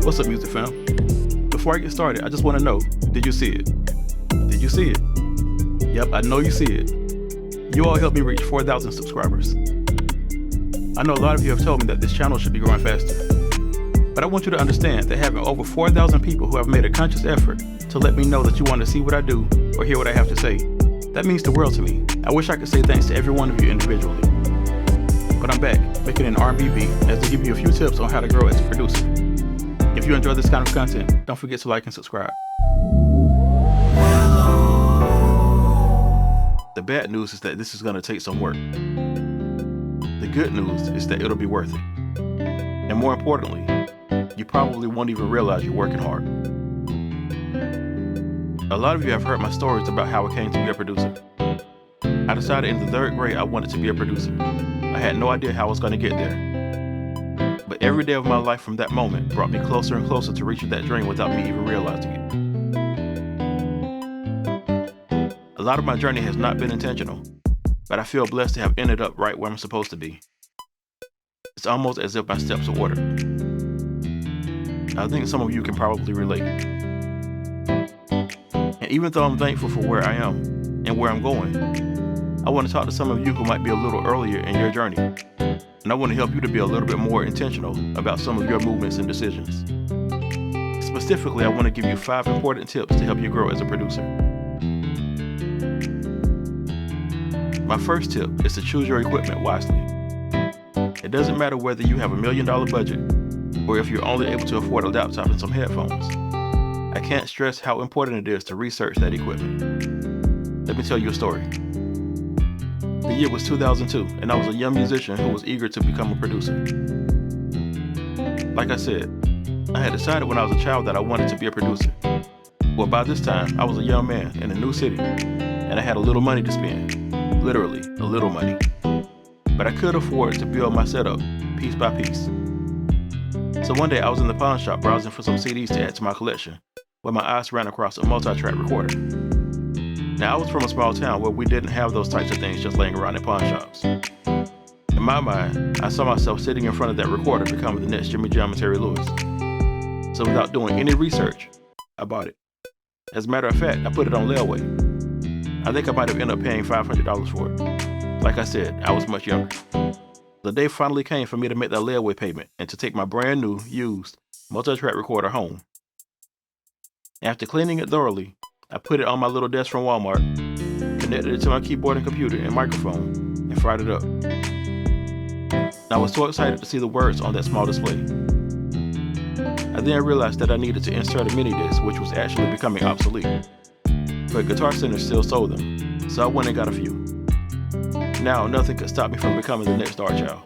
What's up, music fam? Before I get started, I just want to know, did you see it? Did you see it? Yep, I know you see it. You all helped me reach 4,000 subscribers. I know a lot of you have told me that this channel should be growing faster. But I want you to understand that having over 4,000 people who have made a conscious effort to let me know that you want to see what I do or hear what I have to say, that means the world to me. I wish I could say thanks to every one of you individually. But I'm back, making an R&B beat as to give you a few tips on how to grow as a producer. If you enjoy this kind of content, don't forget to like and subscribe. The bad news is that this is going to take some work. The good news is that it'll be worth it. And more importantly, you probably won't even realize you're working hard. A lot of you have heard my stories about how I came to be a producer. I decided in the 3rd grade I wanted to be a producer. I had no idea how I was going to get there. But every day of my life from that moment brought me closer and closer to reaching that dream without me even realizing it. A lot of my journey has not been intentional, but I feel blessed to have ended up right where I'm supposed to be. It's almost as if my steps are ordered. I think some of you can probably relate. And even though I'm thankful for where I am and where I'm going, I want to talk to some of you who might be a little earlier in your journey. And I want to help you to be a little bit more intentional about some of your movements and decisions. Specifically, I want to give you 5 important tips to help you grow as a producer. My first tip is to choose your equipment wisely. It doesn't matter whether you have $1 million budget or if you're only able to afford a laptop and some headphones. I can't stress how important it is to research that equipment. Let me tell you a story. The year was 2002, and I was a young musician who was eager to become a producer. Like I said, I had decided when I was a child that I wanted to be a producer. Well, by this time, I was a young man in a new city, and I had a little money to spend. Literally, a little money. But I could afford to build my setup piece by piece. So one day I was in the pawn shop browsing for some CDs to add to my collection when my eyes ran across a multi-track recorder. Now, I was from a small town where we didn't have those types of things just laying around in pawn shops. In my mind, I saw myself sitting in front of that recorder becoming the next Jimmy Jam and Terry Lewis. So without doing any research, I bought it. As a matter of fact, I put it on layaway. I think I might have ended up paying $500 for it. Like I said, I was much younger. The day finally came for me to make that layaway payment and to take my brand new, used, multi-track recorder home. After cleaning it thoroughly, I put it on my little desk from Walmart, connected it to my keyboard and computer and microphone, and fired it up. I was so excited to see the words on that small display. I then realized that I needed to insert a mini disc, which was actually becoming obsolete. But Guitar Center still sold them, so I went and got a few. Now, nothing could stop me from becoming the next star child.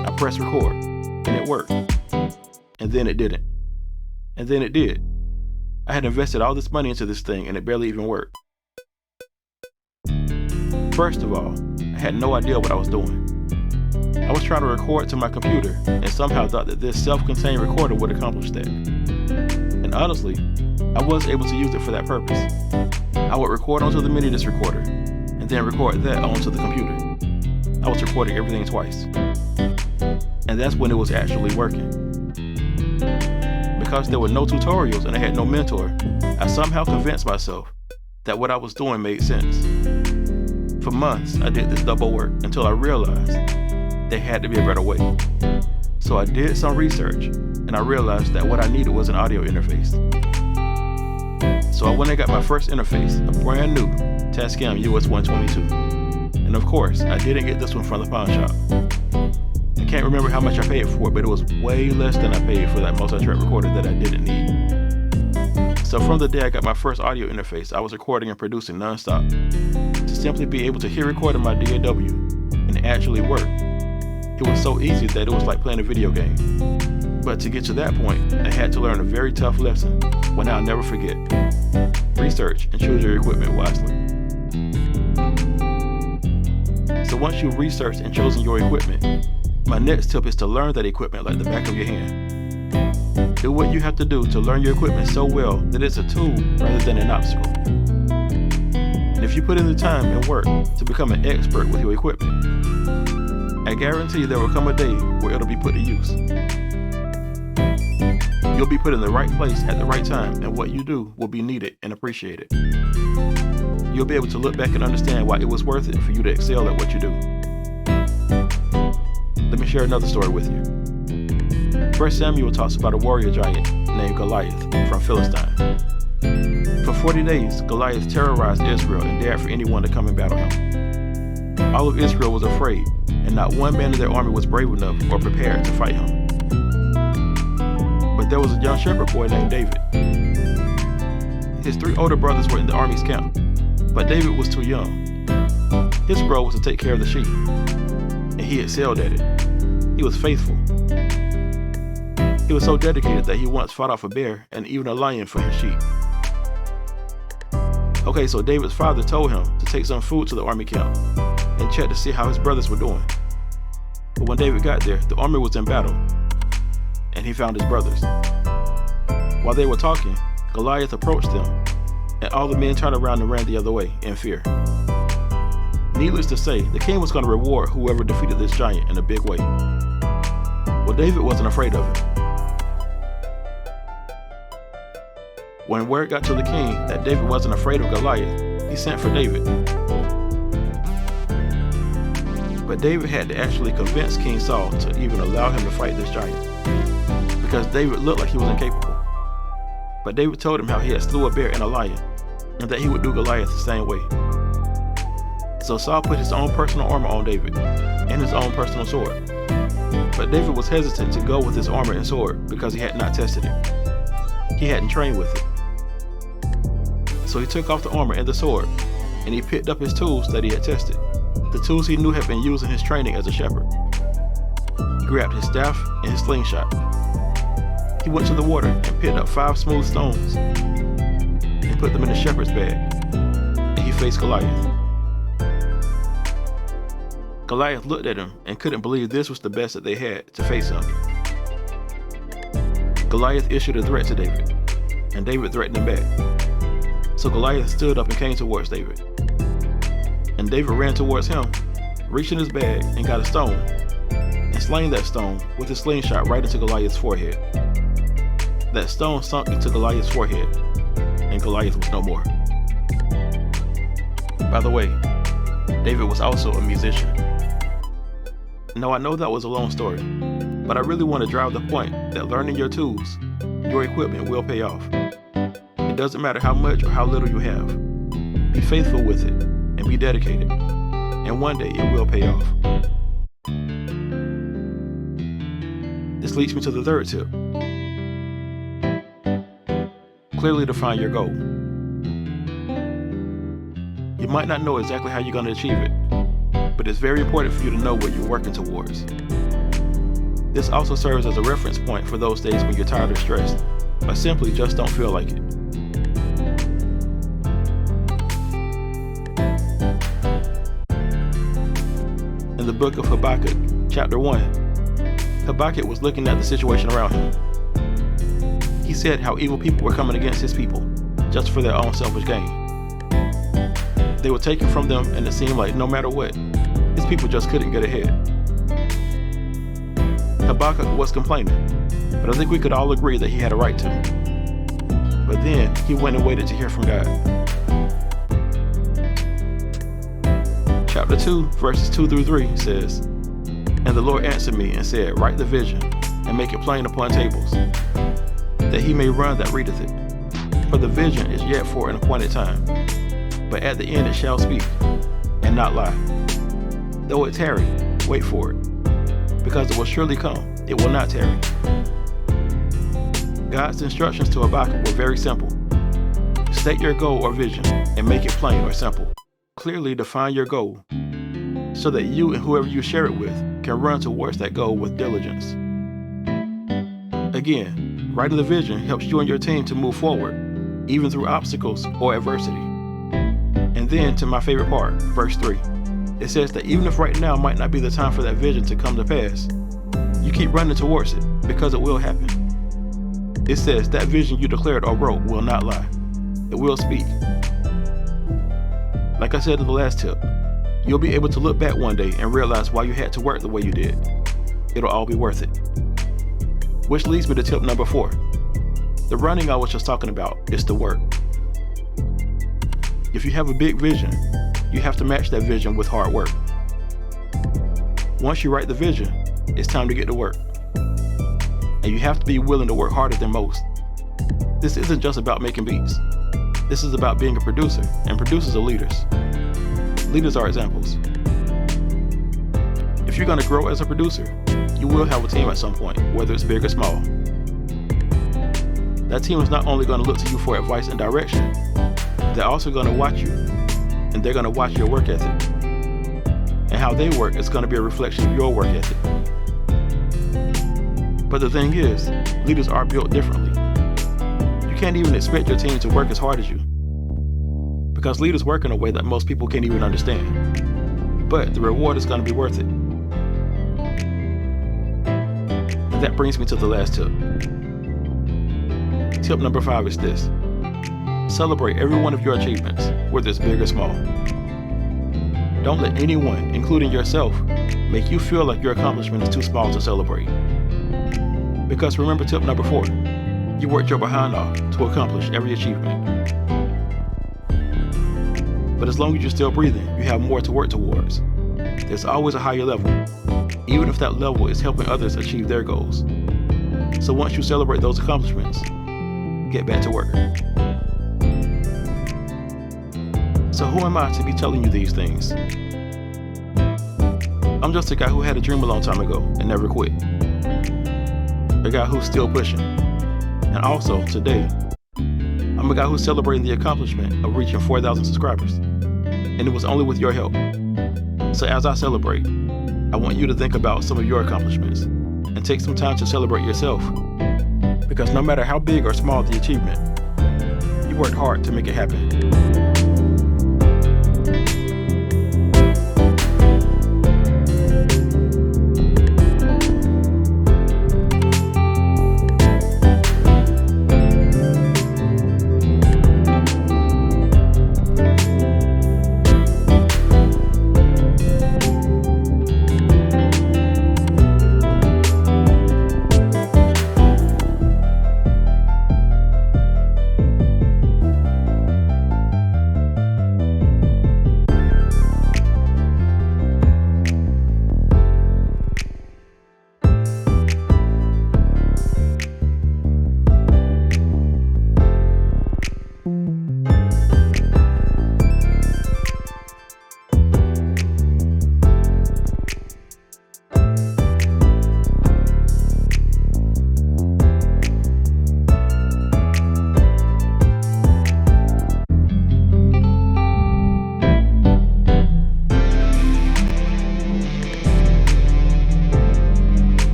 I pressed record, and it worked. And then it didn't. And then it did. I had invested all this money into this thing, and it barely even worked. First of all, I had no idea what I was doing. I was trying to record to my computer, and somehow thought that this self-contained recorder would accomplish that. And honestly, I was able to use it for that purpose. I would record onto the mini disc recorder, and then record that onto the computer. I was recording everything twice. And that's when it was actually working. Because there were no tutorials and I had no mentor, I somehow convinced myself that what I was doing made sense. For months, I did this double work until I realized there had to be a better way. So I did some research, and I realized that what I needed was an audio interface. So I went and got my first interface, a brand new Tascam US-122. And of course, I didn't get this one from the pawn shop. I can't remember how much I paid for it, but it was way less than I paid for that multi-track recorder that I didn't need. So from the day I got my first audio interface, I was recording and producing nonstop. To simply be able to hear recording my DAW and actually work, it was so easy that it was like playing a video game. But to get to that point, I had to learn a very tough lesson, one I'll never forget. Research and choose your equipment wisely. So once you've researched and chosen your equipment, my next tip is to learn that equipment like the back of your hand. Do what you have to do to learn your equipment so well that it's a tool rather than an obstacle. And if you put in the time and work to become an expert with your equipment, I guarantee there will come a day where it'll be put to use. You'll be put in the right place at the right time, and what you do will be needed and appreciated. You'll be able to look back and understand why it was worth it for you to excel at what you do. Let me share another story with you. 1 Samuel talks about a warrior giant named Goliath from Philistine. For 40 days, Goliath terrorized Israel and dared for anyone to come and battle him. All of Israel was afraid, and not one man in their army was brave enough or prepared to fight him. But there was a young shepherd boy named David. His 3 older brothers were in the army's camp, but David was too young. His role was to take care of the sheep, and he excelled at it. He was faithful. He was so dedicated that he once fought off a bear and even a lion for his sheep. Okay, so David's father told him to take some food to the army camp and check to see how his brothers were doing. But when David got there, the army was in battle, and he found his brothers. While they were talking, Goliath approached them, and all the men turned around and ran the other way in fear. Needless to say, the king was going to reward whoever defeated this giant in a big way. Well, David wasn't afraid of him. When word got to the king that David wasn't afraid of Goliath, he sent for David. But David had to actually convince King Saul to even allow him to fight this giant, because David looked like he was incapable. But David told him how he had slew a bear and a lion, and that he would do Goliath the same way. So Saul put his own personal armor on David, and his own personal sword. But David was hesitant to go with his armor and sword because he had not tested it. He hadn't trained with it. So he took off the armor and the sword, and he picked up his tools that he had tested, the tools he knew had been used in his training as a shepherd. He grabbed his staff and his slingshot. He went to the water and picked up 5 smooth stones and put them in the shepherd's bag, and he faced Goliath. Goliath looked at him and couldn't believe this was the best that they had to face him. Goliath issued a threat to David, and David threatened him back. So Goliath stood up and came towards David. And David ran towards him, reached in his bag and got a stone, and slaying that stone with his slingshot right into Goliath's forehead. That stone sunk into Goliath's forehead, and Goliath was no more. By the way, David was also a musician. Now I know that was a long story, but I really want to drive the point that learning your tools, your equipment will pay off. It doesn't matter how much or how little you have. Be faithful with it and be dedicated, and one day it will pay off. This leads me to the third tip. Clearly define your goal. You might not know exactly how you're going to achieve it, but it's very important for you to know what you're working towards. This also serves as a reference point for those days when you're tired or stressed, or simply just don't feel like it. In the book of Habakkuk, chapter 1, Habakkuk was looking at the situation around him. He said how evil people were coming against his people, just for their own selfish gain. They were taken from them, and it seemed like no matter what, his people just couldn't get ahead. Habakkuk was complaining, but I think we could all agree that he had a right to. But then he went and waited to hear from God. Chapter 2, verses 2 through 3 says, "And the Lord answered me and said, Write the vision, and make it plain upon tables, that he may run that readeth it. For the vision is yet for an appointed time, but at the end it shall speak, and not lie. Though it tarry, wait for it, because it will surely come, it will not tarry." God's instructions to Habakkuk were very simple. State your goal or vision, and make it plain or simple. Clearly define your goal, so that you and whoever you share it with can run towards that goal with diligence. Again, writing the vision helps you and your team to move forward, even through obstacles or adversity. And then to my favorite part, verse 3. It says that even if right now might not be the time for that vision to come to pass, you keep running towards it because it will happen. It says that vision you declared or wrote will not lie. It will speak. Like I said in the last tip, You'll be able to look back one day and realize why you had to work the way you did. It'll all be worth it. Which leads me to tip number 4. The running I was just talking about is the work. If you have a big vision, you have to match that vision with hard work. Once you write the vision, it's time to get to work. And you have to be willing to work harder than most. This isn't just about making beats. This is about being a producer, and producers are leaders. Leaders are examples. If you're going to grow as a producer, you will have a team at some point, whether it's big or small. That team is not only going to look to you for advice and direction, they're also going to watch you, and they're going to watch your work ethic. And how they work is going to be a reflection of your work ethic. But the thing is, leaders are built differently. You can't even expect your team to work as hard as you, because leaders work in a way that most people can't even understand. But the reward is going to be worth it. And that brings me to the last tip. Tip number 5 is this. Celebrate every one of your achievements, whether it's big or small. Don't let anyone, including yourself, make you feel like your accomplishment is too small to celebrate. Because remember tip number 4, you worked your behind off to accomplish every achievement. But as long as you're still breathing, you have more to work towards. There's always a higher level, even if that level is helping others achieve their goals. So once you celebrate those accomplishments, get back to work. So who am I to be telling you these things? I'm just a guy who had a dream a long time ago and never quit. A guy who's still pushing. And also, today, I'm a guy who's celebrating the accomplishment of reaching 4,000 subscribers. And it was only with your help. So as I celebrate, I want you to think about some of your accomplishments and take some time to celebrate yourself. Because no matter how big or small the achievement, you worked hard to make it happen.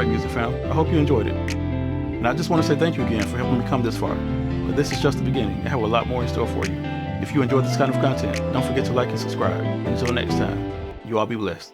right, music fam. I hope you enjoyed it. And I just want to say thank you again for helping me come this far. But this is just the beginning. I have a lot more in store for you. If you enjoyed this kind of content, don't forget to like and subscribe. Until next time, you all be blessed.